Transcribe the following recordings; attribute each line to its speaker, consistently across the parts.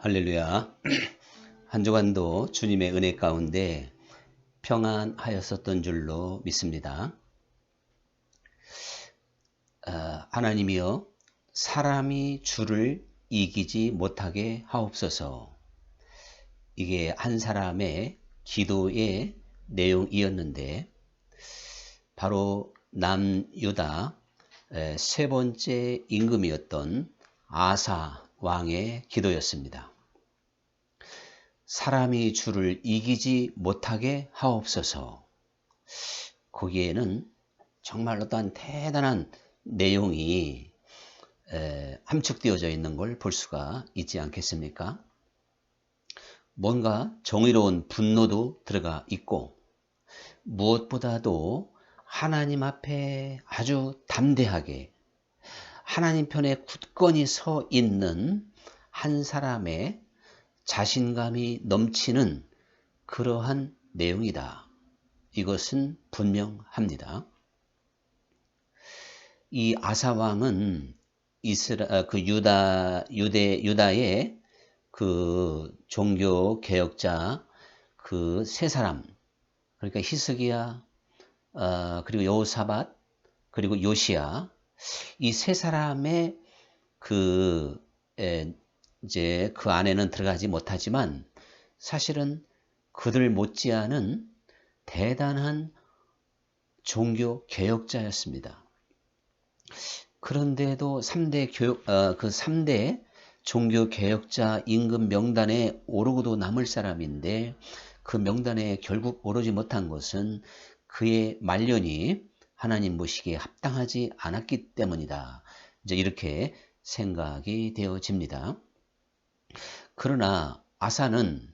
Speaker 1: 할렐루야. 한 주간도 주님의 은혜 가운데 평안하였었던 줄로 믿습니다. 하나님이여, 사람이 주를 이기지 못하게 하옵소서. 이게 한 사람의 기도의 내용이었는데, 바로 남유다 세 번째 임금이었던 아사 왕의 기도였습니다. 사람이 주를 이기지 못하게 하옵소서. 거기에는 정말 어떠한 대단한 내용이 함축되어져 있는 걸 볼 수가 있지 않겠습니까? 뭔가 정의로운 분노도 들어가 있고, 무엇보다도 하나님 앞에 아주 담대하게 하나님 편에 굳건히 서 있는 한 사람의 자신감이 넘치는 그러한 내용이다. 이것은 분명합니다. 이 아사 왕은 유다의 그 종교 개혁자 그 세 사람, 그러니까 히스기야, 그리고 여호사밧, 그리고 요시야, 이 세 사람의 이제 그 안에는 들어가지 못하지만 사실은 그들 못지않은 대단한 종교 개혁자였습니다. 그런데도 3대 종교 개혁자 임금 명단에 오르고도 남을 사람인데, 그 명단에 결국 오르지 못한 것은 그의 말년이 하나님 보시기에 합당하지 않았기 때문이다. 이제 이렇게 생각이 되어집니다. 그러나 아사는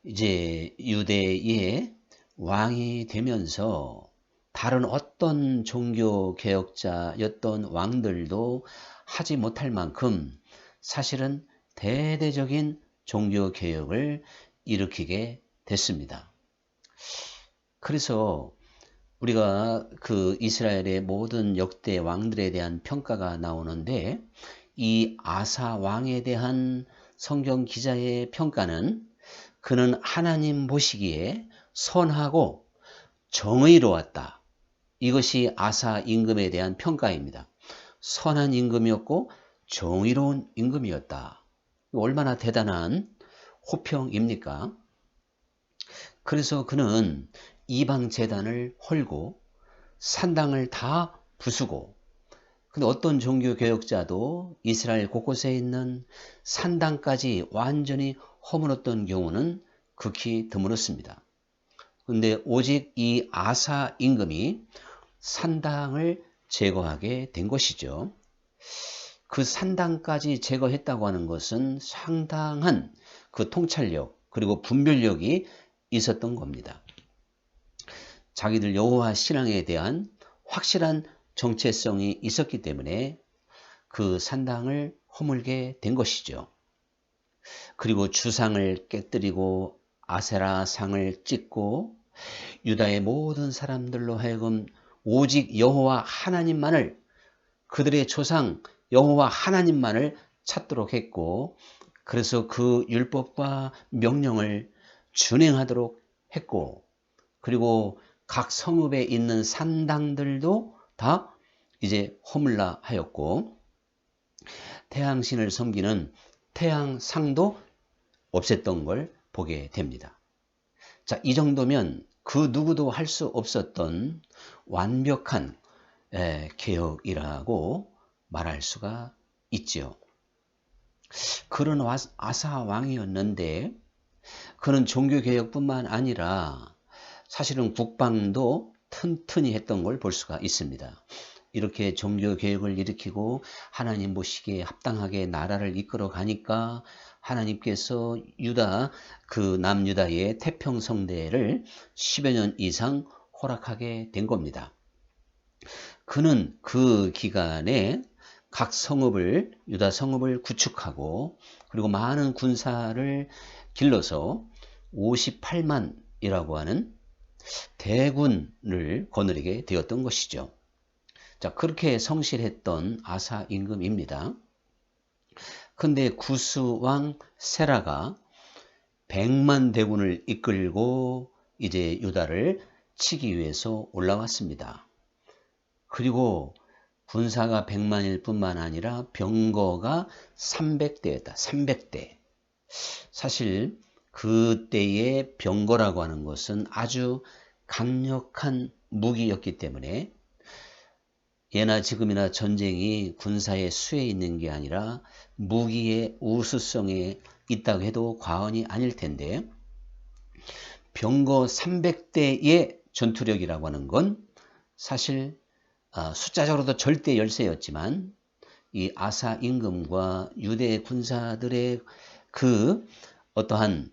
Speaker 1: 이제 유대의 왕이 되면서 다른 어떤 종교 개혁자였던 왕들도 하지 못할 만큼 사실은 대대적인 종교 개혁을 일으키게 됐습니다. 그래서 우리가 그 이스라엘의 모든 역대 왕들에 대한 평가가 나오는데, 이 아사 왕에 대한 성경 기자의 평가는 그는 하나님 보시기에 선하고 정의로웠다. 이것이 아사 임금에 대한 평가입니다. 선한 임금이었고 정의로운 임금이었다. 얼마나 대단한 호평입니까? 그래서 그는 이방 제단을 헐고 산당을 다 부수고, 근데 어떤 종교 개혁자도 이스라엘 곳곳에 있는 산당까지 완전히 허물었던 경우는 극히 드물었습니다. 그런데 오직 이 아사 임금이 산당을 제거하게 된 것이죠. 그 산당까지 제거했다고 하는 것은 상당한 그 통찰력 그리고 분별력이 있었던 겁니다. 자기들 여호와 신앙에 대한 확실한 정체성이 있었기 때문에 그 산당을 허물게 된 것이죠. 그리고 주상을 깨뜨리고 아세라 상을 찍고 유다의 모든 사람들로 하여금 오직 여호와 하나님만을, 그들의 조상 여호와 하나님만을 찾도록 했고, 그래서 그 율법과 명령을 준행하도록 했고, 그리고 각 성읍에 있는 산당들도 다 이제 허물라 하였고, 태양신을 섬기는 태양상도 없앴던 걸 보게 됩니다. 자, 이 정도면 그 누구도 할 수 없었던 완벽한 개혁이라고 말할 수가 있지요. 그런 아사 왕이었는데, 그는 종교개혁뿐만 아니라 사실은 국방도 튼튼히 했던 걸 볼 수가 있습니다. 이렇게 종교개혁을 일으키고 하나님 보시기에 합당하게 나라를 이끌어 가니까 하나님께서 남유다의 태평성대를 10여 년 이상 허락하게 된 겁니다. 그는 그 기간에 각 유다 성읍을 구축하고, 그리고 많은 군사를 길러서 58만이라고 하는 대군을 거느리게 되었던 것이죠. 자, 그렇게 성실했던 아사 임금입니다. 근데 구스 왕 세라가 100만 대군을 이끌고 이제 유다를 치기 위해서 올라왔습니다. 그리고 군사가 100만일 뿐만 아니라 병거가 300대였다. 300대. 사실 그때의 병거라고 하는 것은 아주 강력한 무기였기 때문에 예나 지금이나 전쟁이 군사의 수에 있는 게 아니라 무기의 우수성에 있다고 해도 과언이 아닐 텐데 병거 300대의 전투력이라고 하는 건 사실 숫자적으로도 절대 열세였지만 이 아사 임금과 유대 군사들의 그 어떠한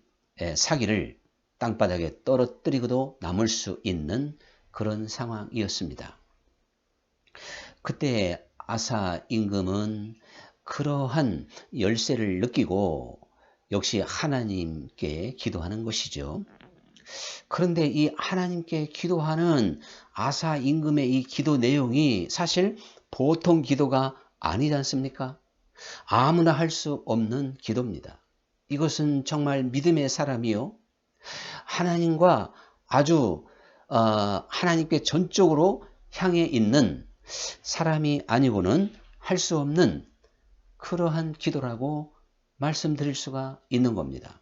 Speaker 1: 사기를 땅바닥에 떨어뜨리고도 남을 수 있는 그런 상황이었습니다. 그때 아사 임금은 그러한 열세를 느끼고 역시 하나님께 기도하는 것이죠. 그런데 이 하나님께 기도하는 아사 임금의 이 기도 내용이 사실 보통 기도가 아니지 않습니까? 아무나 할 수 없는 기도입니다. 이것은 정말 믿음의 사람이요. 하나님과 아주 하나님께 전적으로 향해 있는 사람이 아니고는 할 수 없는 그러한 기도라고 말씀드릴 수가 있는 겁니다.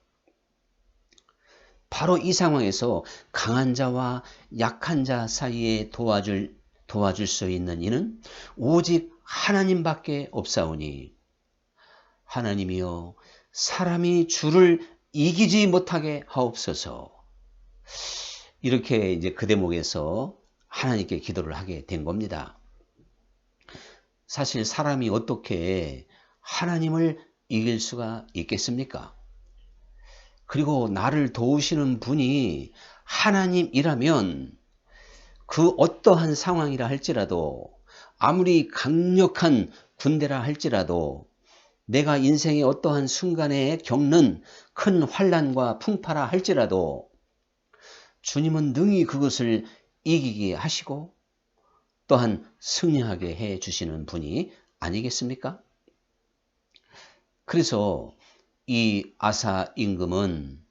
Speaker 1: 바로 이 상황에서 강한 자와 약한 자 사이에 도와줄 수 있는 이는 오직 하나님밖에 없사오니 하나님이여 사람이 주를 이기지 못하게 하옵소서. 이렇게 이제 그 대목에서 하나님께 기도를 하게 된 겁니다. 사실 사람이 어떻게 하나님을 이길 수가 있겠습니까? 그리고 나를 도우시는 분이 하나님이라면 그 어떠한 상황이라 할지라도 아무리 강력한 군대라 할지라도 내가 인생의 어떠한 순간에 겪는 큰 환난과 풍파라 할지라도 주님은 능히 그것을 이기게 하시고 또한 승리하게 해 주시는 분이 아니겠습니까? 그래서 이 아사 임금은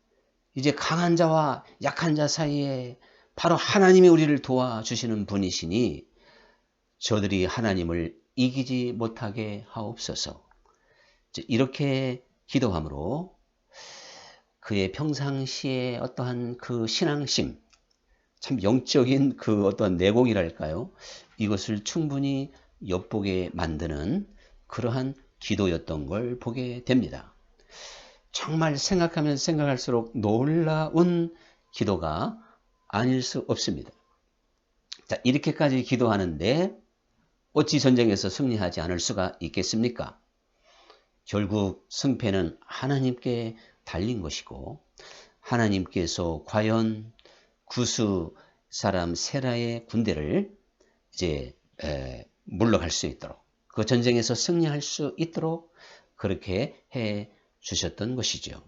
Speaker 1: 이제 강한 자와 약한 자 사이에 바로 하나님이 우리를 도와주시는 분이시니 저들이 하나님을 이기지 못하게 하옵소서. 이렇게 기도함으로 그의 평상시에 어떠한 그 신앙심, 참 영적인 그 어떤 내공이랄까요? 이것을 충분히 엿보게 만드는 그러한 기도였던 걸 보게 됩니다. 정말 생각하면 생각할수록 놀라운 기도가 아닐 수 없습니다. 자, 이렇게까지 기도하는데 어찌 전쟁에서 승리하지 않을 수가 있겠습니까? 결국 승패는 하나님께 달린 것이고 하나님께서 과연 구스 사람 세라의 군대를 이제 물러갈 수 있도록 그 전쟁에서 승리할 수 있도록 그렇게 해 주셨던 것이죠.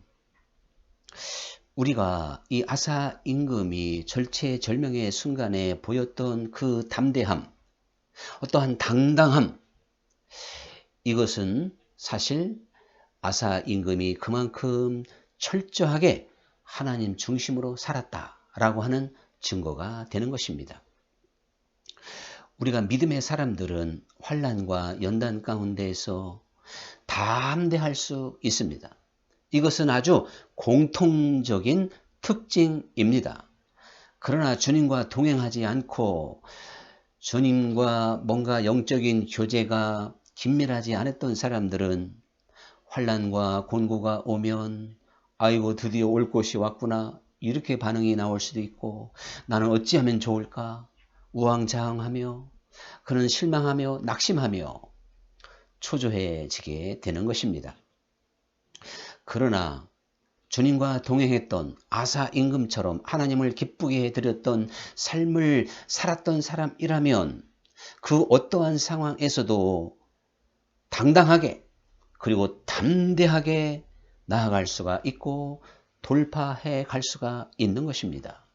Speaker 1: 우리가 이 아사 임금이 절체절명의 순간에 보였던 그 담대함, 어떠한 당당함, 이것은 사실 아사 임금이 그만큼 철저하게 하나님 중심으로 살았다라고 하는 증거가 되는 것입니다. 우리가 믿음의 사람들은 환난과 연단 가운데에서 담대할 수 있습니다. 이것은 아주 공통적인 특징입니다. 그러나 주님과 동행하지 않고 주님과 뭔가 영적인 교제가 긴밀하지 않았던 사람들은 환난과 곤고가 오면 아이고 드디어 올 곳이 왔구나 이렇게 반응이 나올 수도 있고 나는 어찌하면 좋을까 우왕좌왕하며 그는 실망하며 낙심하며 초조해지게 되는 것입니다. 그러나 주님과 동행했던 아사 임금처럼 하나님을 기쁘게 해드렸던 삶을 살았던 사람이라면 그 어떠한 상황에서도 당당하게 그리고 담대하게 나아갈 수가 있고 돌파해 갈 수가 있는 것입니다.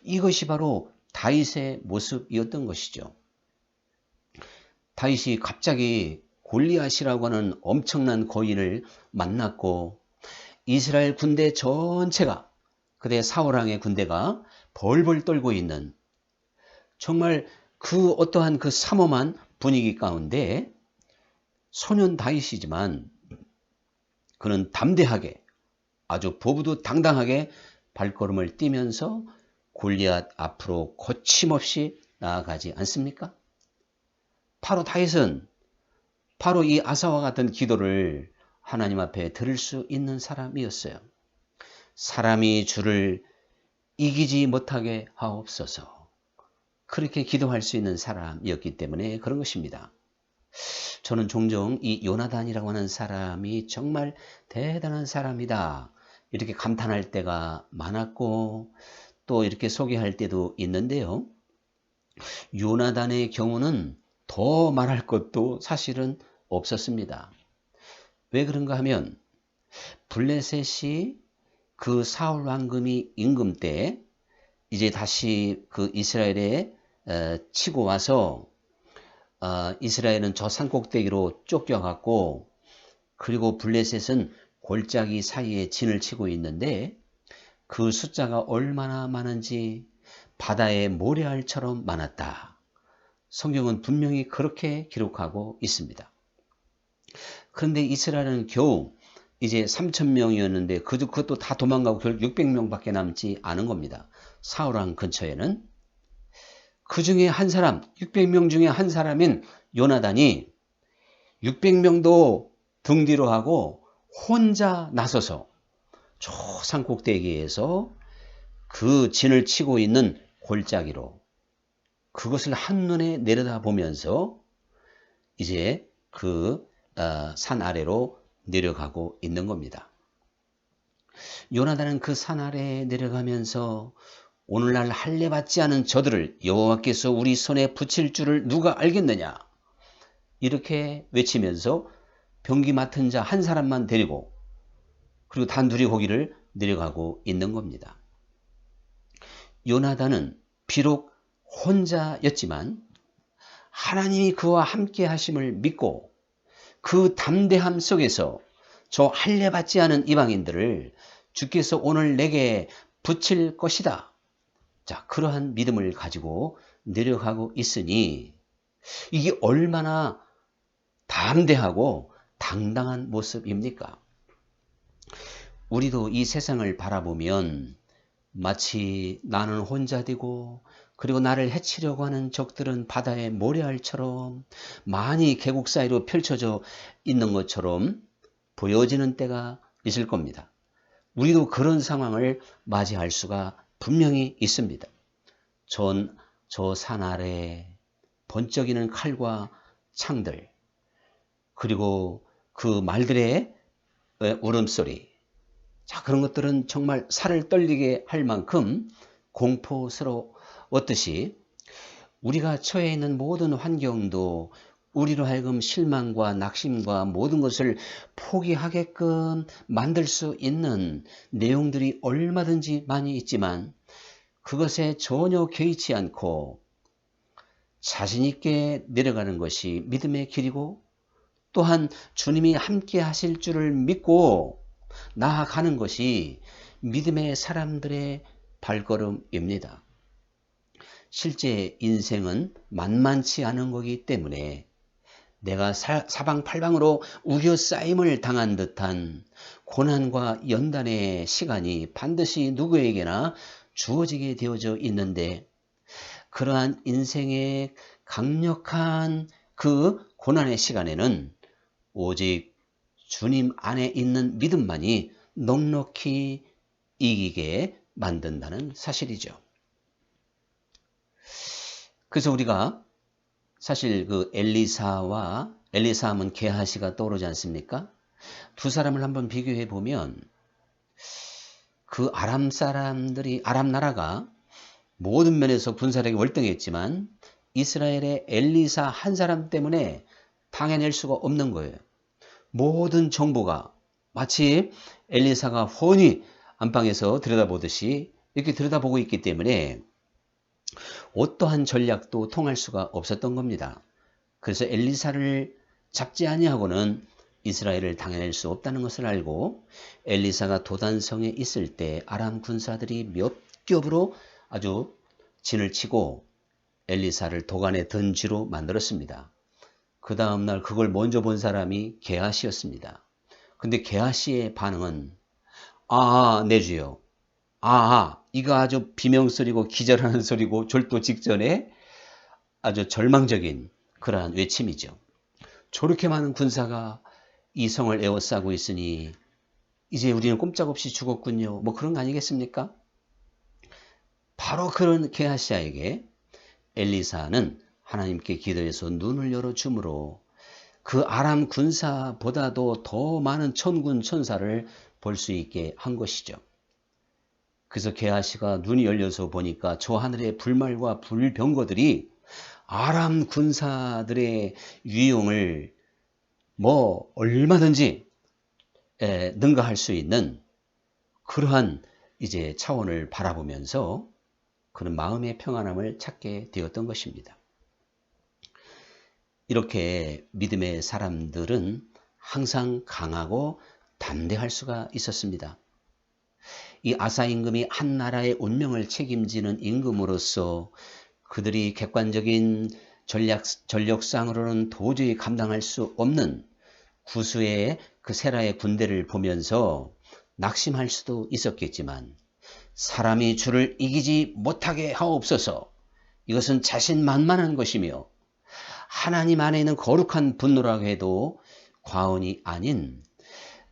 Speaker 1: 이것이 바로 다윗의 모습이었던 것이죠. 다윗이 갑자기 골리앗이라고 하는 엄청난 거인을 만났고 이스라엘 군대 전체가 그대 사울왕의 군대가 벌벌 떨고 있는 정말 그 어떠한 그 삼엄한 분위기 가운데 소년 다윗이지만 그는 담대하게 아주 보부도당당하게 발걸음을 뛰면서 골리앗 앞으로 거침없이 나아가지 않습니까? 바로 다윗은 바로 이 아사와 같은 기도를 하나님 앞에 들을 수 있는 사람이었어요. 사람이 주를 이기지 못하게 하옵소서. 그렇게 기도할 수 있는 사람이었기 때문에 그런 것입니다. 저는 종종 이 요나단이라고 하는 사람이 정말 대단한 사람이다 이렇게 감탄할 때가 많았고 또 이렇게 소개할 때도 있는데요. 요나단의 경우는 더 말할 것도 사실은 없었습니다. 왜 그런가 하면 블레셋이 그 사울 왕금이 임금 때 이제 다시 그 이스라엘에 치고 와서 이스라엘은 저 산꼭대기로 쫓겨갔고 그리고 블레셋은 골짜기 사이에 진을 치고 있는데 그 숫자가 얼마나 많은지 바다의 모래알처럼 많았다. 성경은 분명히 그렇게 기록하고 있습니다. 그런데 이스라엘은 겨우 이제 3,000명이었는데 그것도 다 도망가고 결국 600명밖에 남지 않은 겁니다. 사울왕 근처에는. 그 중에 한 사람, 600명 중에 한 사람인 요나단이 600명도 등 뒤로 하고 혼자 나서서 저 산꼭대기에서 그 진을 치고 있는 골짜기로 그것을 한눈에 내려다보면서 이제 그 산 아래로 내려가고 있는 겁니다. 요나단은 그 산 아래에 내려가면서 오늘날 할례 받지 않은 저들을 여호와께서 우리 손에 붙일 줄을 누가 알겠느냐 이렇게 외치면서 병기 맡은 자 한 사람만 데리고 그리고 단둘이 거기를 내려가고 있는 겁니다. 요나단은 비록 혼자였지만 하나님이 그와 함께 하심을 믿고 그 담대함 속에서 저 할례 받지 않은 이방인들을 주께서 오늘 내게 붙일 것이다. 자, 그러한 믿음을 가지고 내려가고 있으니 이게 얼마나 담대하고 당당한 모습입니까? 우리도 이 세상을 바라보면 마치 나는 혼자 되고 그리고 나를 해치려고 하는 적들은 바다의 모래알처럼 많이 계곡 사이로 펼쳐져 있는 것처럼 보여지는 때가 있을 겁니다. 우리도 그런 상황을 맞이할 수가 분명히 있습니다. 저 산 아래 번쩍이는 칼과 창들 그리고 그 말들의 울음소리 자, 그런 것들은 정말 살을 떨리게 할 만큼 공포스러웠듯이 우리가 처해 있는 모든 환경도 우리로 하여금 실망과 낙심과 모든 것을 포기하게끔 만들 수 있는 내용들이 얼마든지 많이 있지만 그것에 전혀 개의치 않고 자신 있게 내려가는 것이 믿음의 길이고 또한 주님이 함께 하실 줄을 믿고 나아가는 것이 믿음의 사람들의 발걸음입니다. 실제 인생은 만만치 않은 거기 때문에 내가 사방팔방으로 우겨싸임을 당한 듯한 고난과 연단의 시간이 반드시 누구에게나 주어지게 되어져 있는데 그러한 인생의 강력한 그 고난의 시간에는 오직 주님 안에 있는 믿음만이 넉넉히 이기게 만든다는 사실이죠. 그래서 우리가 사실 그 엘리사 하면 게하시가 떠오르지 않습니까? 두 사람을 한번 비교해 보면 그 아람 나라가 모든 면에서 군사력이 월등했지만 이스라엘의 엘리사 한 사람 때문에 당해낼 수가 없는 거예요. 모든 정보가 마치 엘리사가 훤히 안방에서 들여다보듯이 이렇게 들여다보고 있기 때문에 어떠한 전략도 통할 수가 없었던 겁니다. 그래서 엘리사를 잡지 아니하고는 이스라엘을 당해낼 수 없다는 것을 알고 엘리사가 도단성에 있을 때 아람 군사들이 몇 겹으로 아주 진을 치고 엘리사를 도간에 던지로 만들었습니다. 그 다음날 그걸 먼저 본 사람이 게하시였습니다. 근데 게하시의 반응은 내 주여. 이거 아주 비명소리고 기절하는 소리고 절도 직전에 아주 절망적인 그러한 외침이죠. 저렇게 많은 군사가 이 성을 에워싸고 있으니 이제 우리는 꼼짝없이 죽었군요. 뭐 그런 거 아니겠습니까? 바로 그런 게하시아에게 엘리사는 하나님께 기도해서 눈을 열어주므로 그 아람 군사보다도 더 많은 천군 천사를 볼 수 있게 한 것이죠. 그래서 게하시가 눈이 열려서 보니까 저 하늘의 불말과 불병거들이 아람 군사들의 위용을 뭐 얼마든지 능가할 수 있는 그러한 이제 차원을 바라보면서 그런 마음의 평안함을 찾게 되었던 것입니다. 이렇게 믿음의 사람들은 항상 강하고 담대할 수가 있었습니다. 이 아사 임금이 한 나라의 운명을 책임지는 임금으로서 그들이 객관적인 전력상으로는 도저히 감당할 수 없는 구수의 그 세라의 군대를 보면서 낙심할 수도 있었겠지만 사람이 주를 이기지 못하게 하옵소서. 이것은 자신만만한 것이며 하나님 안에 있는 거룩한 분노라고 해도 과언이 아닌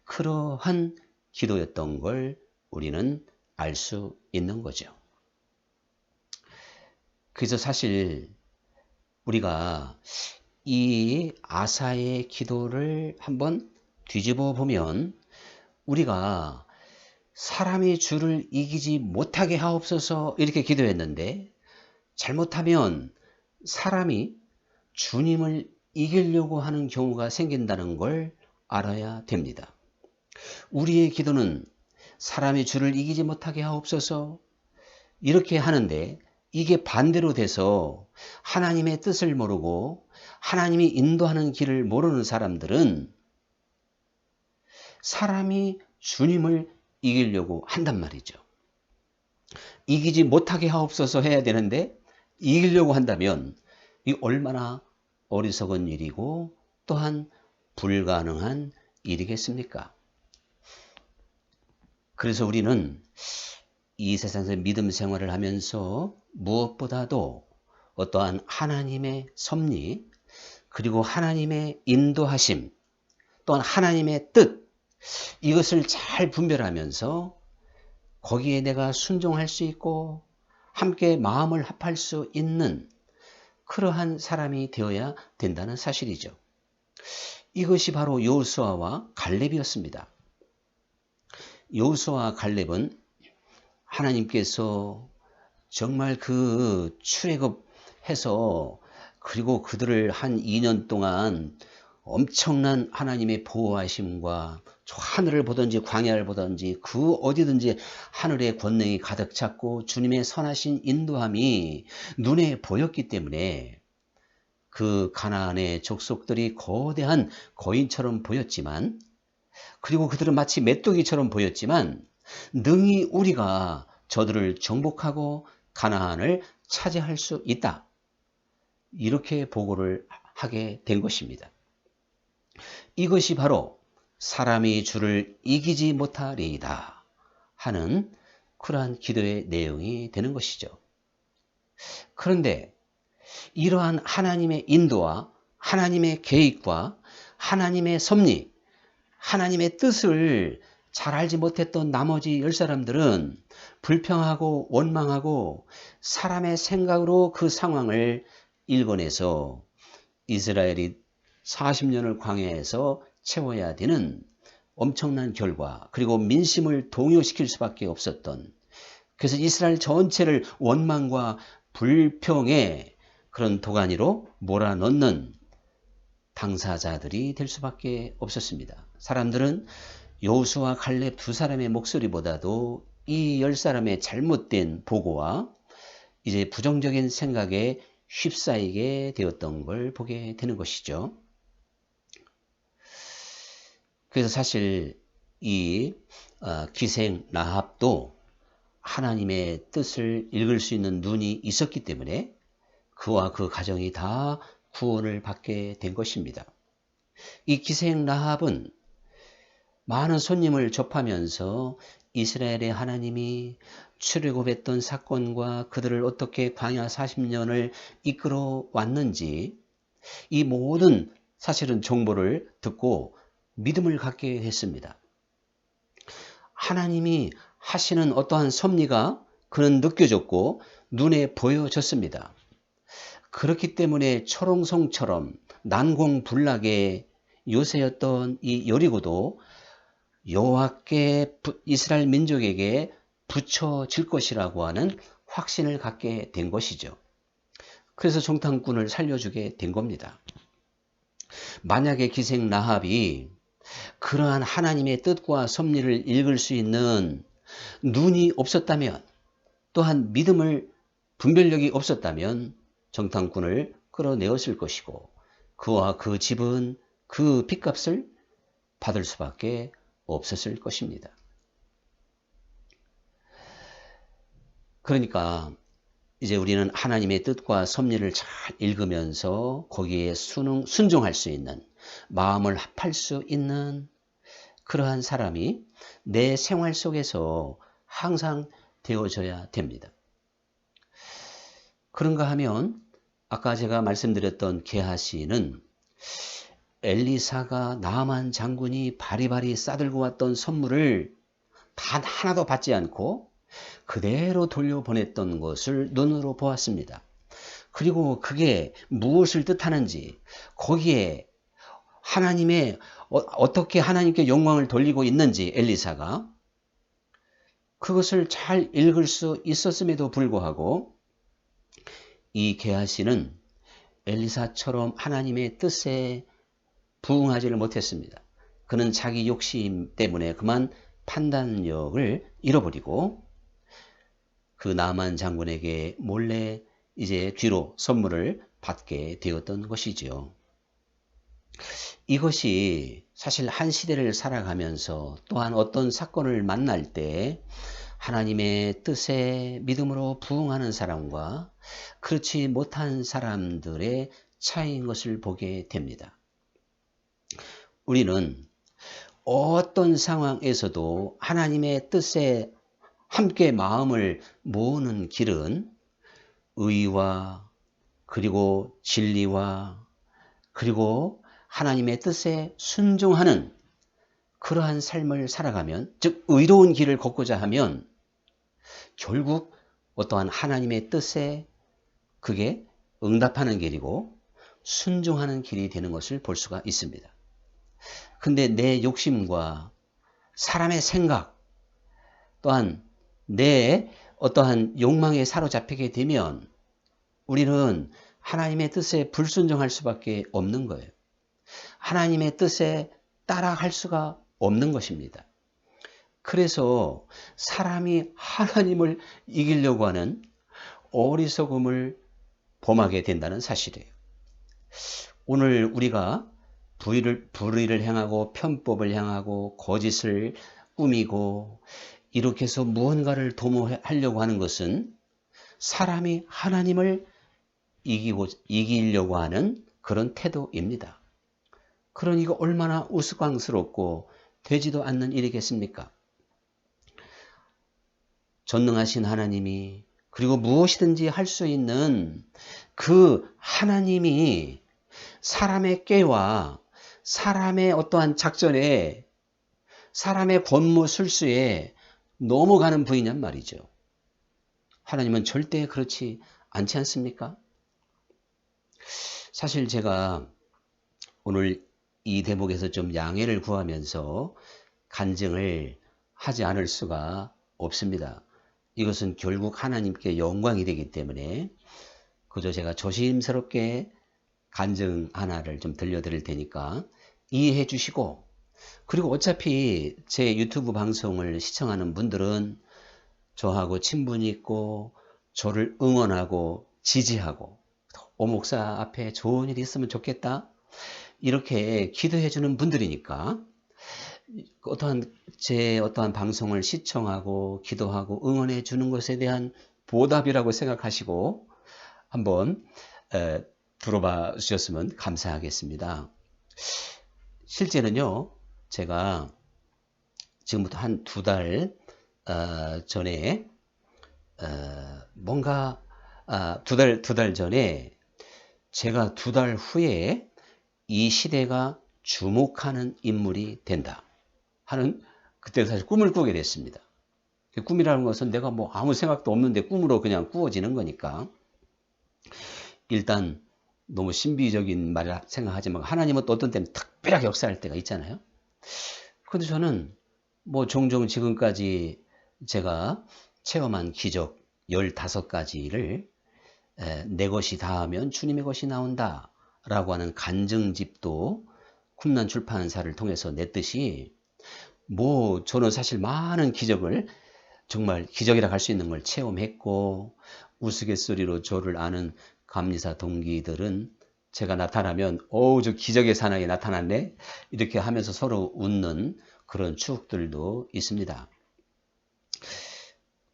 Speaker 1: 그러한 기도였던 걸 우리는 알 수 있는 거죠. 그래서 사실 우리가 이 아사의 기도를 한번 뒤집어 보면 우리가 사람이 주를 이기지 못하게 하옵소서 이렇게 기도했는데 잘못하면 사람이 주님을 이기려고 하는 경우가 생긴다는 걸 알아야 됩니다. 우리의 기도는 사람이 주를 이기지 못하게 하옵소서 이렇게 하는데 이게 반대로 돼서 하나님의 뜻을 모르고 하나님이 인도하는 길을 모르는 사람들은 사람이 주님을 이기려고 한단 말이죠. 이기지 못하게 하옵소서 해야 되는데 이기려고 한다면 이 얼마나 어리석은 일이고 또한 불가능한 일이겠습니까? 그래서 우리는 이 세상에서 믿음 생활을 하면서 무엇보다도 어떠한 하나님의 섭리 그리고 하나님의 인도하심 또한 하나님의 뜻 이것을 잘 분별하면서 거기에 내가 순종할 수 있고 함께 마음을 합할 수 있는 그러한 사람이 되어야 된다는 사실이죠. 이것이 바로 여호수아와 갈렙이었습니다. 여호수아와 갈렙은 하나님께서 정말 그 출애굽해서 그리고 그들을 한 2년 동안 엄청난 하나님의 보호하심과 하늘을 보든지 광야를 보든지 그 어디든지 하늘의 권능이 가득 찼고 주님의 선하신 인도함이 눈에 보였기 때문에 그 가나안의 족속들이 거대한 거인처럼 보였지만 그리고 그들은 마치 메뚜기처럼 보였지만 능히 우리가 저들을 정복하고 가나안을 차지할 수 있다. 이렇게 보고를 하게 된 것입니다. 이것이 바로 사람이 주를 이기지 못하리이다 하는 그러한 기도의 내용이 되는 것이죠. 그런데 이러한 하나님의 인도와 하나님의 계획과 하나님의 섭리, 하나님의 뜻을 잘 알지 못했던 나머지 10사람들은 불평하고 원망하고 사람의 생각으로 그 상황을 읽어내서 이스라엘이 40년을 광야에서 채워야 되는 엄청난 결과 그리고 민심을 동요시킬 수밖에 없었던 그래서 이스라엘 전체를 원망과 불평의 그런 도가니로 몰아넣는 당사자들이 될 수밖에 없었습니다. 사람들은 여호수아 갈렙 두 사람의 목소리보다도 이 10사람의 잘못된 보고와 이제 부정적인 생각에 휩싸이게 되었던 걸 보게 되는 것이죠. 그래서 사실 이 기생 라합도 하나님의 뜻을 읽을 수 있는 눈이 있었기 때문에 그와 그 가정이 다 구원을 받게 된 것입니다. 이 기생 라합은 많은 손님을 접하면서 이스라엘의 하나님이 출애굽했던 사건과 그들을 어떻게 광야 40년을 이끌어 왔는지 이 모든 사실은 정보를 듣고 믿음을 갖게 했습니다. 하나님이 하시는 어떠한 섭리가 그는 느껴졌고 눈에 보여졌습니다. 그렇기 때문에 초롱성처럼 난공불락의 요새였던 이 여리고도 여호와께 이스라엘 민족에게 붙여질 것이라고 하는 확신을 갖게 된 것이죠. 그래서 정탐꾼을 살려주게 된 겁니다. 만약에 기생 라합이 그러한 하나님의 뜻과 섭리를 읽을 수 있는 눈이 없었다면, 또한 믿음을 분별력이 없었다면 정탐꾼을 끌어내었을 것이고 그와 그 집은 그 핏값을 받을 수밖에 없었을 것입니다. 그러니까 이제 우리는 하나님의 뜻과 섭리를 잘 읽으면서 거기에 순종할 수 있는, 마음을 합할 수 있는 그러한 사람이 내 생활 속에서 항상 되어져야 됩니다. 그런가 하면 아까 제가 말씀드렸던 게하시는 엘리사가 나만 장군이 바리바리 싸들고 왔던 선물을 단 하나도 받지 않고 그대로 돌려보냈던 것을 눈으로 보았습니다. 그리고 그게 무엇을 뜻하는지, 거기에 하나님의 어떻게 하나님께 영광을 돌리고 있는지 엘리사가 그것을 잘 읽을 수 있었음에도 불구하고 이 게하시는 엘리사처럼 하나님의 뜻에 부응하지를 못했습니다. 그는 자기 욕심 때문에 그만 판단력을 잃어버리고 그 나만 장군에게 몰래 이제 뒤로 선물을 받게 되었던 것이지요. 이것이 사실 한 시대를 살아가면서 또한 어떤 사건을 만날 때 하나님의 뜻에 믿음으로 부응하는 사람과 그렇지 못한 사람들의 차이인 것을 보게 됩니다. 우리는 어떤 상황에서도 하나님의 뜻에 함께 마음을 모으는 길은 의와 그리고 진리와 그리고 하나님의 뜻에 순종하는 그러한 삶을 살아가면, 즉 의로운 길을 걷고자 하면 결국 어떠한 하나님의 뜻에 그게 응답하는 길이고 순종하는 길이 되는 것을 볼 수가 있습니다. 근데 내 욕심과 사람의 생각 또한 내 어떠한 욕망에 사로잡히게 되면 우리는 하나님의 뜻에 불순종할 수밖에 없는 거예요. 하나님의 뜻에 따라갈 수가 없는 것입니다. 그래서 사람이 하나님을 이기려고 하는 어리석음을 범하게 된다는 사실이에요. 오늘 우리가 불의를 행하고 편법을 향하고 거짓을 꾸미고 이렇게 해서 무언가를 도모하려고 하는 것은 사람이 하나님을 이기려고 하는 그런 태도입니다. 그러니 이거 얼마나 우스꽝스럽고 되지도 않는 일이겠습니까? 전능하신 하나님이 그리고 무엇이든지 할 수 있는 그 하나님이 사람의 꾀와 사람의 어떠한 작전에 사람의 권무술수에 넘어가는 분이냔 말이죠. 하나님은 절대 그렇지 않지 않습니까? 사실 제가 오늘 이 대목에서 좀 양해를 구하면서 간증을 하지 않을 수가 없습니다. 이것은 결국 하나님께 영광이 되기 때문에 그저 제가 조심스럽게 간증 하나를 좀 들려드릴 테니까 이해해 주시고, 그리고 어차피 제 유튜브 방송을 시청하는 분들은 저하고 친분이 있고 저를 응원하고 지지하고 목사 앞에 좋은 일이 있으면 좋겠다 이렇게 기도해 주는 분들이니까 어떠한 방송을 시청하고 기도하고 응원해 주는 것에 대한 보답이라고 생각하시고 한번 들어봐 주셨으면 감사하겠습니다. 실제는요, 제가 지금부터 한 2달 전에 뭔가 2달 전에 제가 2달 후에 이 시대가 주목하는 인물이 된다 하는 그때 사실 꿈을 꾸게 됐습니다. 꿈이라는 것은 내가 뭐 아무 생각도 없는데 꿈으로 그냥 꾸어지는 거니까 일단 너무 신비적인 말이라 생각하지만 하나님은 또 어떤 때는 특별하게 역사할 때가 있잖아요. 그런데 저는 뭐 종종 지금까지 제가 체험한 기적 15가지를 내 것이 닿으면 주님의 것이 나온다 라고 하는 간증집도 쿰난 출판사를 통해서 냈듯이 뭐 저는 사실 많은 기적을 정말 기적이라 할 수 있는 걸 체험했고 우스갯소리로 저를 아는 감리사 동기들은 제가 나타나면 저 기적의 사나이 나타났네 이렇게 하면서 서로 웃는 그런 추억들도 있습니다.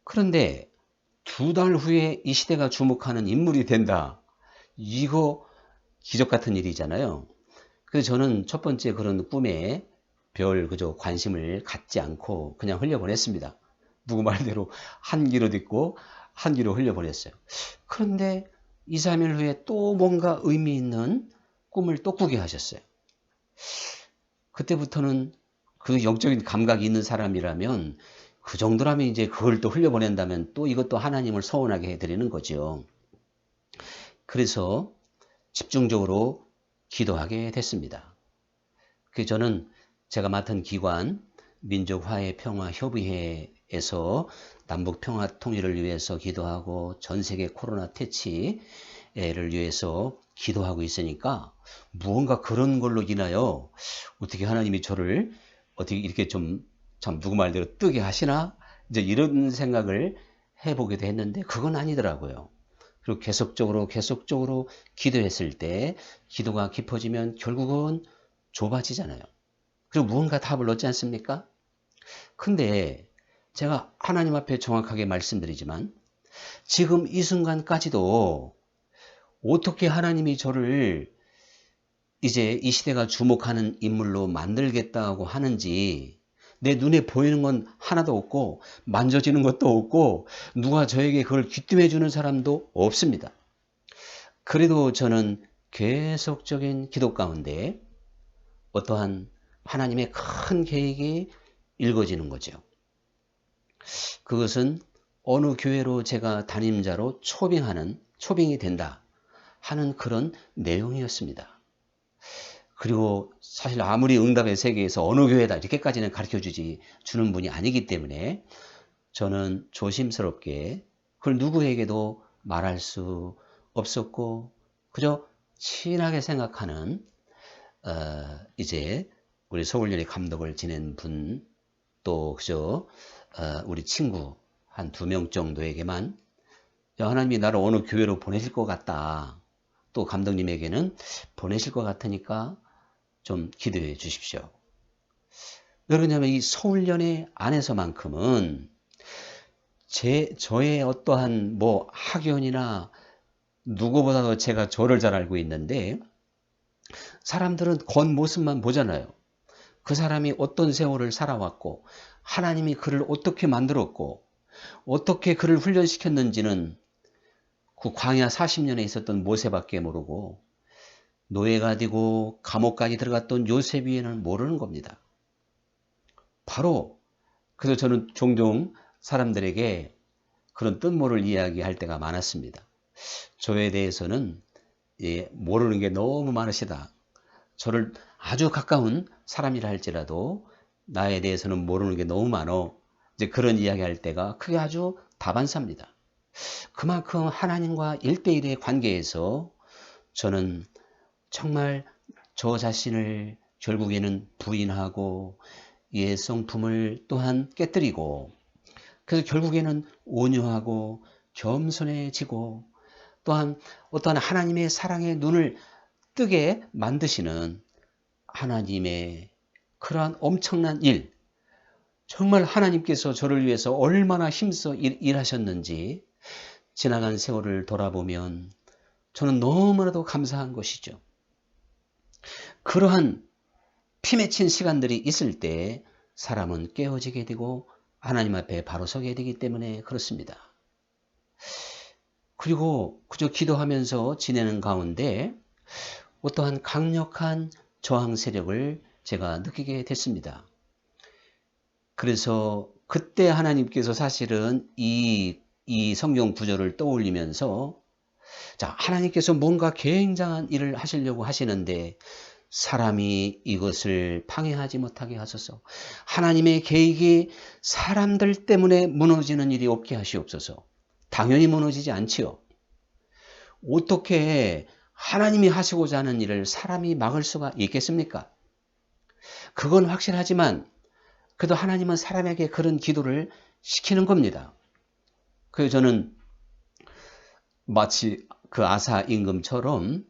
Speaker 1: 그런데 2달 후에 이 시대가 주목하는 인물이 된다. 이거 기적 같은 일이잖아요. 그래서 저는 첫 번째 그런 꿈에 그저 관심을 갖지 않고 그냥 흘려보냈습니다. 누구 말대로 한 귀로 듣고 한 귀로 흘려보냈어요. 그런데 2, 3일 후에 또 뭔가 의미 있는 꿈을 또 꾸게 하셨어요. 그때부터는 그 영적인 감각이 있는 사람이라면 그 정도라면 이제 그걸 또 흘려보낸다면 또 이것도 하나님을 서운하게 해드리는 거죠. 그래서 집중적으로 기도하게 됐습니다. 저는 제가 맡은 기관 민족화해평화협의회에서 남북평화 통일을 위해서 기도하고 전세계 코로나 퇴치를 위해서 기도하고 있으니까 무언가 그런 걸로 인하여 어떻게 하나님이 저를 어떻게 이렇게 좀 참 누구 말대로 뜨게 하시나 이제 이런 생각을 해보기도 했는데 그건 아니더라고요. 그리고 계속적으로 기도했을 때 기도가 깊어지면 결국은 좁아지잖아요. 그리고 무언가 답을 얻지 않습니까? 근데 제가 하나님 앞에 정확하게 말씀드리지만 지금 이 순간까지도 어떻게 하나님이 저를 이제 이 시대가 주목하는 인물로 만들겠다고 하는지 내 눈에 보이는 건 하나도 없고 만져지는 것도 없고 누가 저에게 그걸 귀띔해 주는 사람도 없습니다. 그래도 저는 계속적인 기도 가운데 어떠한 하나님의 큰 계획이 읽어지는 거죠. 그것은 어느 교회로 제가 담임자로 초빙이 된다 하는 그런 내용이었습니다. 그리고 사실 아무리 응답의 세계에서 어느 교회다 이렇게까지는 주는 분이 아니기 때문에 저는 조심스럽게 그걸 누구에게도 말할 수 없었고 그저 친하게 생각하는 이제 우리 서울연의 감독을 지낸 분 또 그저 우리 친구 한 2명 정도에게만 하나님이 나를 어느 교회로 보내실 것 같다. 또 감독님에게는 보내실 것 같으니까 좀 기도해 주십시오. 왜 그러냐면 이 서울연의 안에서만큼은 저의 어떠한 뭐 학연이나 누구보다도 제가 저를 잘 알고 있는데 사람들은 겉모습만 보잖아요. 그 사람이 어떤 세월을 살아왔고 하나님이 그를 어떻게 만들었고 어떻게 그를 훈련시켰는지는 그 광야 40년에 있었던 모세밖에 모르고 노예가 되고 감옥까지 들어갔던 요셉 위에는 모르는 겁니다. 바로 그래서 저는 종종 사람들에게 그런 뜻모를 이야기할 때가 많았습니다. 저에 대해서는 모르는 게 너무 많으시다. 저를 아주 가까운 사람이라 할지라도 나에 대해서는 모르는 게 너무 많어. 이제 그런 이야기할 때가 그게 아주 다반사입니다. 그만큼 하나님과 1대1의 관계에서 저는 정말 저 자신을 결국에는 부인하고 성품을 또한 깨뜨리고 그래서 결국에는 온유하고 겸손해지고 또한 어떠한 하나님의 사랑의 눈을 뜨게 만드시는 하나님의 그러한 엄청난 일, 정말 하나님께서 저를 위해서 얼마나 힘써 일하셨는지 지나간 세월을 돌아보면 저는 너무나도 감사한 것이죠. 그러한 피 맺힌 시간들이 있을 때 사람은 깨어지게 되고 하나님 앞에 바로 서게 되기 때문에 그렇습니다. 그리고 그저 기도하면서 지내는 가운데 어떠한 강력한 저항 세력을 제가 느끼게 됐습니다. 그래서 그때 하나님께서 사실은 이 성경 구절을 떠올리면서 자, 하나님께서 뭔가 굉장한 일을 하시려고 하시는데 사람이 이것을 방해하지 못하게 하소서. 하나님의 계획이 사람들 때문에 무너지는 일이 없게 하시옵소서. 당연히 무너지지 않지요. 어떻게 하나님이 하시고자 하는 일을 사람이 막을 수가 있겠습니까? 그건 확실하지만 그래도 하나님은 사람에게 그런 기도를 시키는 겁니다. 그래서 저는 마치 그 아사 임금처럼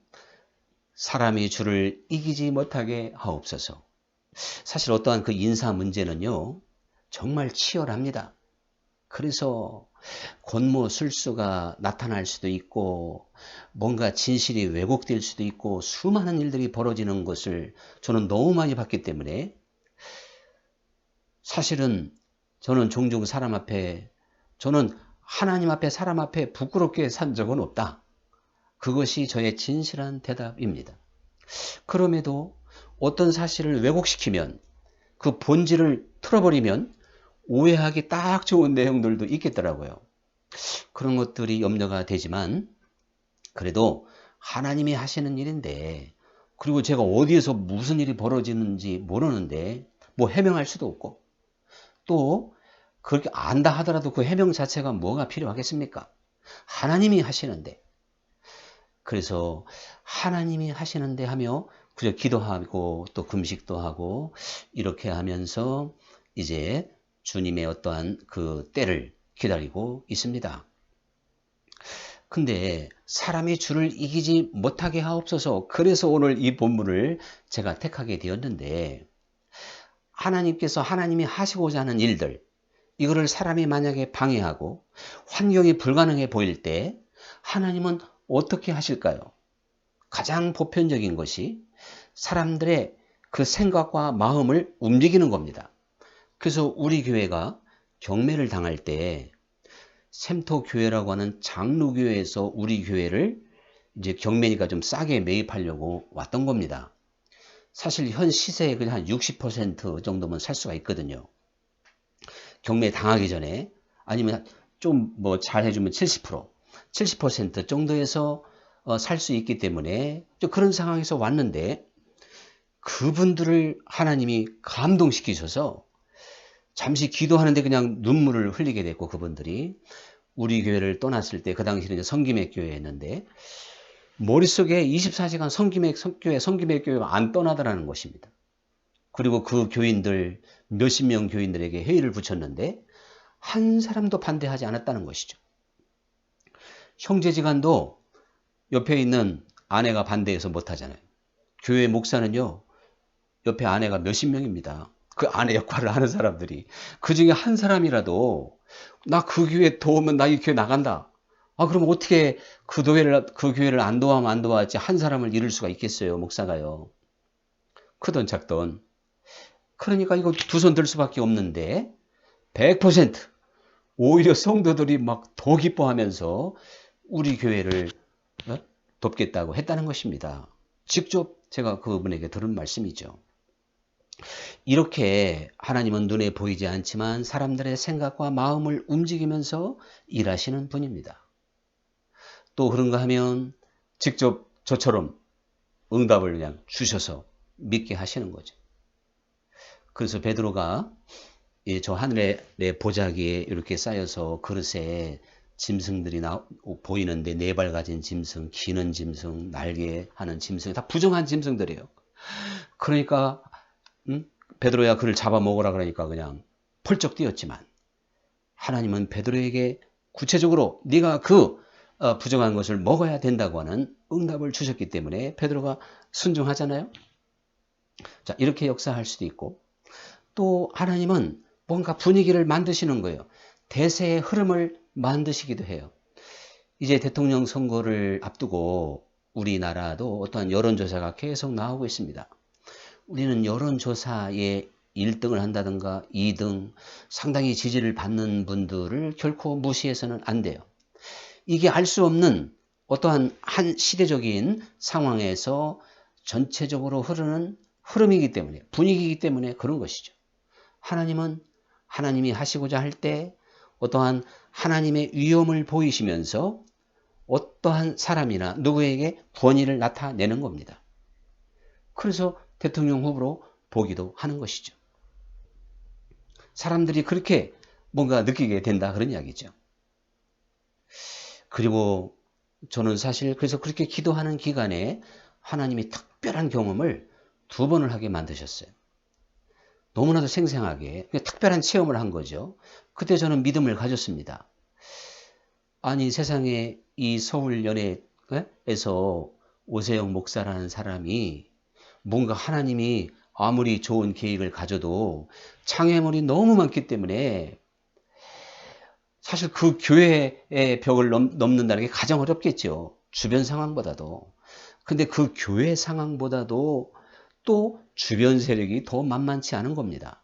Speaker 1: 사람이 주를 이기지 못하게 하옵소서. 사실 어떠한 그 인사 문제는요, 정말 치열합니다. 그래서 권모술수가 나타날 수도 있고 뭔가 진실이 왜곡될 수도 있고 수많은 일들이 벌어지는 것을 저는 너무 많이 봤기 때문에 사실은 저는 종종 사람 앞에 저는 하나님 앞에 사람 앞에 부끄럽게 산 적은 없다. 그것이 저의 진실한 대답입니다. 그럼에도 어떤 사실을 왜곡시키면 그 본질을 틀어버리면 오해하기 딱 좋은 내용들도 있겠더라고요. 그런 것들이 염려가 되지만 그래도 하나님이 하시는 일인데 그리고 제가 어디에서 무슨 일이 벌어지는지 모르는데 뭐 해명할 수도 없고 또 그렇게 안다 하더라도 그 해명 자체가 뭐가 필요하겠습니까? 하나님이 하시는데 그래서 하나님이 하시는데 하며 그저 기도하고 또 금식도 하고 이렇게 하면서 이제 주님의 어떠한 그 때를 기다리고 있습니다. 근데 사람이 주를 이기지 못하게 하옵소서. 그래서 오늘 이 본문을 제가 택하게 되었는데 하나님께서 하나님이 하시고자 하는 일들 이거를 사람이 만약에 방해하고 환경이 불가능해 보일 때 하나님은 어떻게 하실까요? 가장 보편적인 것이 사람들의 그 생각과 마음을 움직이는 겁니다. 그래서 우리 교회가 경매를 당할 때 샘토교회라고 하는 장로교회에서 우리 교회를 이제 경매니까 좀 싸게 매입하려고 왔던 겁니다. 사실 현 시세에 그냥 한 60% 정도면 살 수가 있거든요. 경매 당하기 전에 아니면 좀 뭐 잘 해주면 70% 정도에서 살 수 있기 때문에 그런 상황에서 왔는데 그분들을 하나님이 감동시키셔서 잠시 기도하는데 그냥 눈물을 흘리게 됐고 그분들이 우리 교회를 떠났을 때 그 당시에는 성김의 교회였는데 머릿속에 24시간 성김의 교회가 안 떠나더라는 것입니다. 그리고 그 교인들 몇십 명 교인들에게 회의를 붙였는데 한 사람도 반대하지 않았다는 것이죠. 형제지간도 옆에 있는 아내가 반대해서 못하잖아요. 교회 목사는요. 옆에 아내가 몇십 명입니다. 그 아내 역할을 하는 사람들이. 그 중에 한 사람이라도 나 그 교회 도우면 나 이 교회 나간다. 아 그럼 어떻게 그 교회를 안 도와면 안 도와야지 한 사람을 잃을 수가 있겠어요. 목사가요. 크던 작던. 그러니까 이거 두 손 들 수밖에 없는데 100% 오히려 성도들이 막 더 기뻐하면서 우리 교회를 돕겠다고 했다는 것입니다. 직접 제가 그분에게 들은 말씀이죠. 이렇게 하나님은 눈에 보이지 않지만 사람들의 생각과 마음을 움직이면서 일하시는 분입니다. 또 그런가 하면 직접 저처럼 응답을 그냥 주셔서 믿게 하시는 거죠. 그래서 베드로가 저 하늘의 보자기에 이렇게 쌓여서 그릇에 짐승들이 보이는데 네 발 가진 짐승, 기는 짐승, 날개 하는 짐승 다 부정한 짐승들이에요. 그러니까 베드로야 그를 잡아먹으라 그러니까 그냥 펄쩍 뛰었지만 하나님은 베드로에게 구체적으로 네가 그 부정한 것을 먹어야 된다고 하는 응답을 주셨기 때문에 베드로가 순종하잖아요. 자, 이렇게 역사할 수도 있고 또 하나님은 뭔가 분위기를 만드시는 거예요. 대세의 흐름을 만드시기도 해요. 이제 대통령 선거를 앞두고 우리나라도 어떠한 여론조사가 계속 나오고 있습니다. 우리는 여론조사에 1등을 한다든가 2등 상당히 지지를 받는 분들을 결코 무시해서는 안 돼요. 이게 알 수 없는 어떠한 한 시대적인 상황에서 전체적으로 흐르는 흐름이기 때문에, 분위기이기 때문에 그런 것이죠. 하나님은 하나님이 하시고자 할 때 어떠한 하나님의 위엄을 보이시면서 어떠한 사람이나 누구에게 권위를 나타내는 겁니다. 그래서 대통령 후보로 보기도 하는 것이죠. 사람들이 그렇게 뭔가 느끼게 된다 그런 이야기죠. 그리고 저는 사실 그래서 그렇게 기도하는 기간에 하나님이 특별한 경험을 2번을 하게 만드셨어요. 너무나도 생생하게 특별한 체험을 한 거죠. 그때 저는 믿음을 가졌습니다. 아니 세상에 이 서울연회에서 오세영 목사라는 사람이 뭔가 하나님이 아무리 좋은 계획을 가져도 장애물이 너무 많기 때문에 사실 그 교회의 벽을 넘는다는 게 가장 어렵겠죠. 주변 상황보다도. 근데 그 교회 상황보다도 또 주변 세력이 더 만만치 않은 겁니다.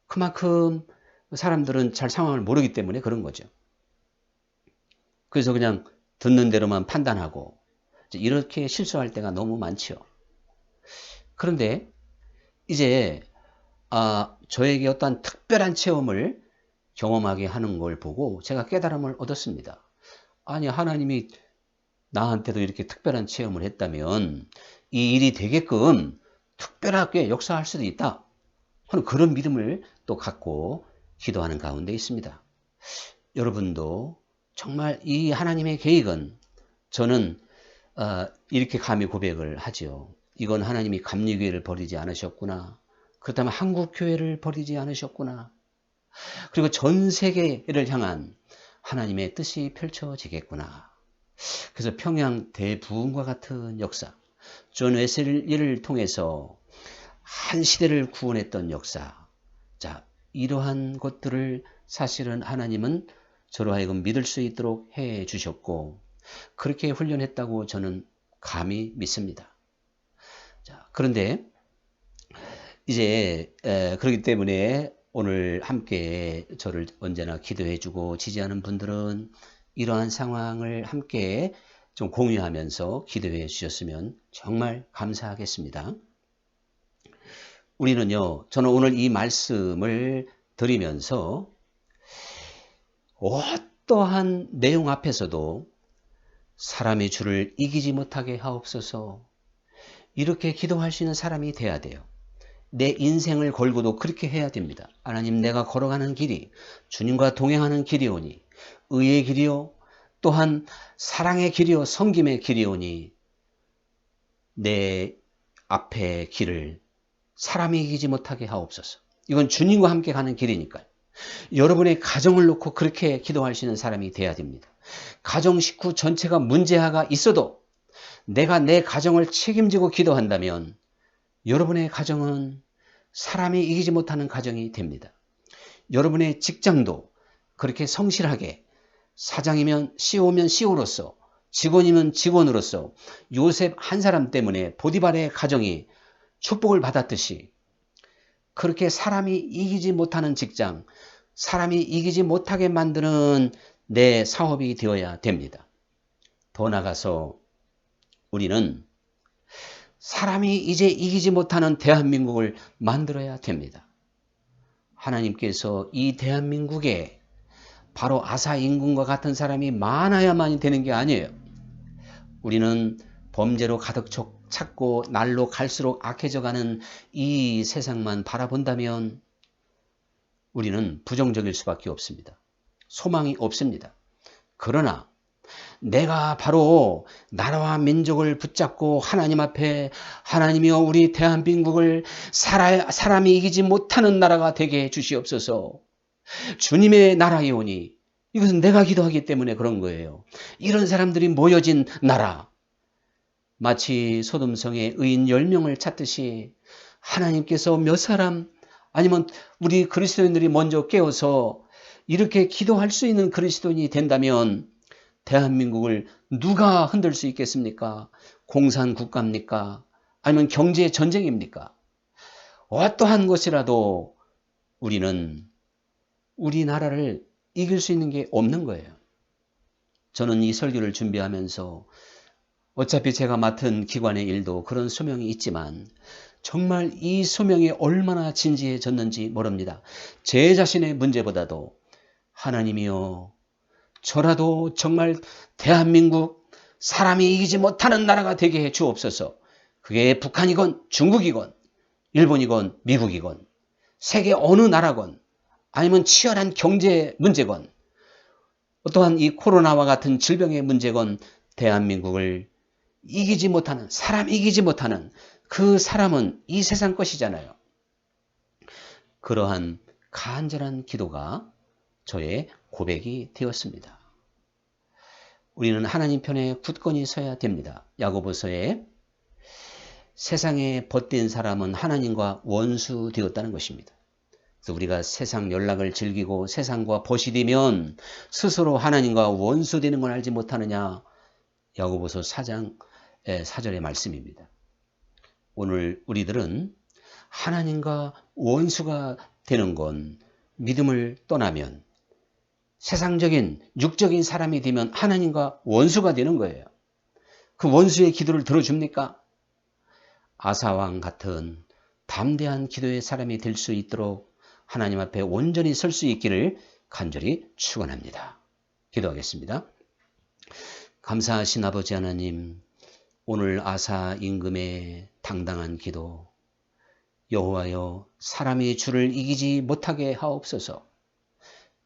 Speaker 1: 그만큼 사람들은 잘 상황을 모르기 때문에 그런 거죠. 그래서 그냥 듣는 대로만 판단하고 이렇게 실수할 때가 너무 많죠. 그런데 이제 저에게 어떤 특별한 체험을 경험하게 하는 걸 보고 제가 깨달음을 얻었습니다. 아니 하나님이 나한테도 이렇게 특별한 체험을 했다면 이 일이 되게끔 특별하게 역사할 수도 있다 하는 그런 믿음을 또 갖고 기도하는 가운데 있습니다. 여러분도 정말 이 하나님의 계획은 저는 이렇게 감히 고백을 하죠. 이건 하나님이 감리교회를 버리지 않으셨구나. 그렇다면 한국교회를 버리지 않으셨구나. 그리고 전 세계를 향한 하나님의 뜻이 펼쳐지겠구나. 그래서 평양 대부흥과 같은 역사, 존 웨슬리를 통해서 한 시대를 구원했던 역사, 자 이러한 것들을 사실은 하나님은 저로 하여금 믿을 수 있도록 해 주셨고 그렇게 훈련했다고 저는 감히 믿습니다. 자, 그런데 이제 그렇기 때문에 오늘 함께 저를 언제나 기도해 주고 지지하는 분들은 이러한 상황을 함께 좀 공유하면서 기도해 주셨으면 정말 감사하겠습니다. 우리는요, 저는 오늘 이 말씀을 드리면서 어떠한 내용 앞에서도 사람의 주를 이기지 못하게 하옵소서 이렇게 기도할 수 있는 사람이 돼야 돼요. 내 인생을 걸고도 그렇게 해야 됩니다. 하나님 내가 걸어가는 길이 주님과 동행하는 길이오니 의의 길이요 또한 사랑의 길이요 섬김의 길이오니 내 앞의 길을 사람이 이기지 못하게 하옵소서. 이건 주님과 함께 가는 길이니까요. 여러분의 가정을 놓고 그렇게 기도할 수 있는 사람이 돼야 됩니다. 가정 식구 전체가 문제가 있어도 내가 내 가정을 책임지고 기도한다면 여러분의 가정은 사람이 이기지 못하는 가정이 됩니다. 여러분의 직장도 그렇게 성실하게 사장이면 CEO면 CEO로서 직원이면 직원으로서 요셉 한 사람 때문에 보디발의 가정이 축복을 받았듯이 그렇게 사람이 이기지 못하는 직장, 사람이 이기지 못하게 만드는 내 사업이 되어야 됩니다. 더 나아가서 우리는 사람이 이제 이기지 못하는 대한민국을 만들어야 됩니다. 하나님께서 이 대한민국에 바로 아사 임금과 같은 사람이 많아야만이 되는 게 아니에요. 우리는 범죄로 가득 찼고 날로 갈수록 악해져가는 이 세상만 바라본다면 우리는 부정적일 수밖에 없습니다. 소망이 없습니다. 그러나 내가 바로 나라와 민족을 붙잡고 하나님 앞에 하나님이여 우리 대한민국을 사람이 이기지 못하는 나라가 되게 해 주시옵소서. 주님의 나라이오니 이것은 내가 기도하기 때문에 그런 거예요. 이런 사람들이 모여진 나라 마치 소돔성의 의인 10명을 찾듯이 하나님께서 몇 사람 아니면 우리 그리스도인들이 먼저 깨어서 이렇게 기도할 수 있는 그리스도인이 된다면 대한민국을 누가 흔들 수 있겠습니까? 공산국가입니까? 아니면 경제 전쟁입니까? 어떠한 것이라도 우리는 우리나라를 이길 수 있는 게 없는 거예요. 저는 이 설교를 준비하면서 어차피 제가 맡은 기관의 일도 그런 소명이 있지만 정말 이 소명이 얼마나 진지해졌는지 모릅니다. 제 자신의 문제보다도 하나님이여, 저라도 정말 대한민국 사람이 이기지 못하는 나라가 되게 해 주옵소서. 그게 북한이건 중국이건 일본이건 미국이건 세계 어느 나라건 아니면 치열한 경제 문제건 어떠한 이 코로나와 같은 질병의 문제건 대한민국을 이기지 못하는, 사람 이기지 못하는 그 사람은 이 세상 것이잖아요. 그러한 간절한 기도가 저의 고백이 되었습니다. 우리는 하나님 편에 굳건히 서야 됩니다. 야고보서에 세상에 벗된 사람은 하나님과 원수 되었다는 것입니다. 그래서 우리가 세상 연락을 즐기고 세상과 벗이 되면 스스로 하나님과 원수 되는 걸 알지 못하느냐. 야고보서 4장 4절의 말씀입니다. 오늘 우리들은 하나님과 원수가 되는 건 믿음을 떠나면 세상적인 육적인 사람이 되면 하나님과 원수가 되는 거예요. 그 원수의 기도를 들어줍니까? 아사왕 같은 담대한 기도의 사람이 될 수 있도록 하나님 앞에 온전히 설 수 있기를 간절히 축원합니다. 기도하겠습니다. 감사하신 아버지 하나님, 오늘 아사 임금의 당당한 기도, 여호와여, 사람이 주를 이기지 못하게 하옵소서.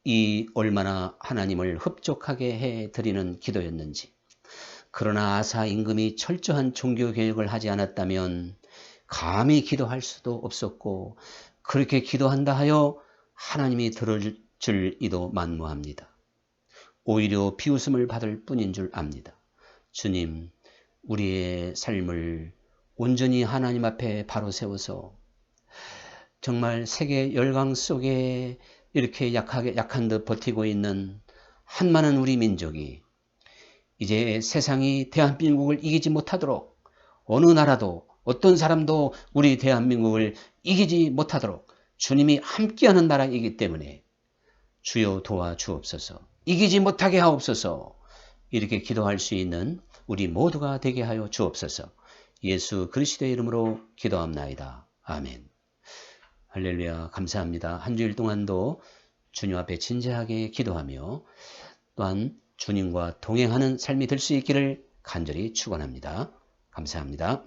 Speaker 1: 이 얼마나 하나님을 흡족하게 해드리는 기도였는지. 그러나 아사 임금이 철저한 종교개혁을 하지 않았다면 감히 기도할 수도 없었고, 그렇게 기도한다 하여 하나님이 들어줄 이도 만무합니다. 오히려 비웃음을 받을 뿐인 줄 압니다. 주님, 우리의 삶을 온전히 하나님 앞에 바로 세워서 정말 세계 열강 속에 이렇게 약한 듯 버티고 있는 한많은 우리 민족이 이제 세상이 대한민국을 이기지 못하도록, 어느 나라도 어떤 사람도 우리 대한민국을 이기지 못하도록 주님이 함께하는 나라이기 때문에 주여 도와주옵소서. 이기지 못하게 하옵소서. 이렇게 기도할 수 있는 우리 모두가 되게 하여 주옵소서. 예수 그리스도의 이름으로 기도합나이다. 아멘. 할렐루야. 감사합니다. 한 주일 동안도 주님 앞에 진지하게 기도하며 또한 주님과 동행하는 삶이 될 수 있기를 간절히 축원합니다. 감사합니다.